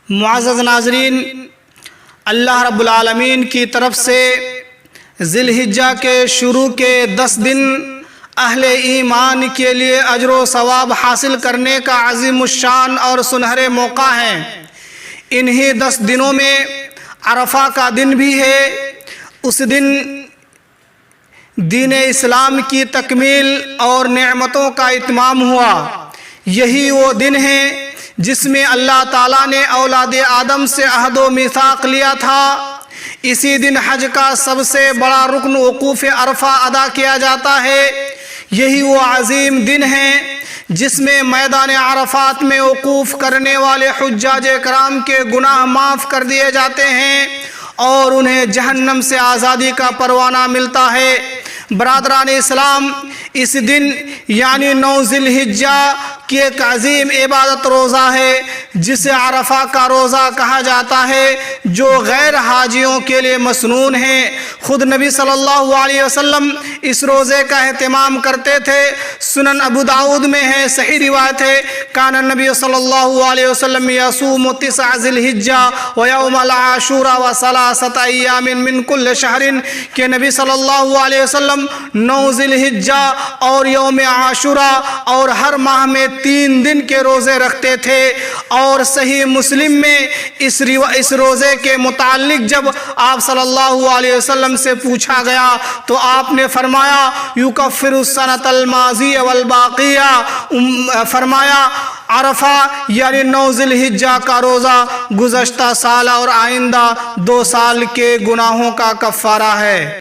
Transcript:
معزز ناظرین، اللہ رب العالمین کی طرف سے ذی الحجہ کے شروع کے 10 دن اہل ایمان کے لیے اجر و ثواب حاصل کرنے کا عظیم الشان اور سنہرے موقع ہیں۔ انہی 10 دنوں میں عرفہ کا دن بھی ہے۔ اس دن دین اسلام کی تکمیل اور نعمتوں کا اتمام ہوا۔ یہی وہ دن ہے جس میں اللہ تعالیٰ نے اولاد آدم سے عہد و میثاق لیا تھا۔ اسی دن حج کا سب سے بڑا رکن وقوف عرفہ ادا کیا جاتا ہے۔ یہی وہ عظیم دن ہے جس میں میدان عرفات میں وقوف کرنے والے حجاج کرام کے گناہ معاف کر دیے جاتے ہیں اور انہیں جہنم سے آزادی کا پروانہ ملتا ہے۔ برادران اسلام، اس دن یعنی 9 ذی الحجہ کی ایک عظیم عبادت روزہ ہے جسے عرفہ کا روزہ کہا جاتا ہے، جو غیر حاجیوں کے لیے مسنون ہے۔ خود نبی صلی اللہ علیہ وسلم اس روزے کا اہتمام کرتے تھے۔ سنن ابو داؤد میں ہے، صحیح روایت ہے، کان النبی صلی اللہ علیہ وسلم یصوم 9 ذی الحجہ ویوم العاشوراء و3 ایام من کل شہر، کہ نبی صلی اللہ علیہ وسلم 9 ذی الحجہ اور یوم عاشوراء اور ہر ماہ میں 3 دن کے روزے رکھتے تھے۔ اور صحیح مسلم میں اس روزے کے متعلق جب آپ صلی اللہ علیہ وسلم سے پوچھا گیا تو آپ نے فرمایا یکفر السنۃ الماضیہ والباقیہ، فرمایا عرفہ یعنی 9 ذی الحجہ کا روزہ گزشتہ سال اور آئندہ 2 سال کے گناہوں کا کفارہ ہے۔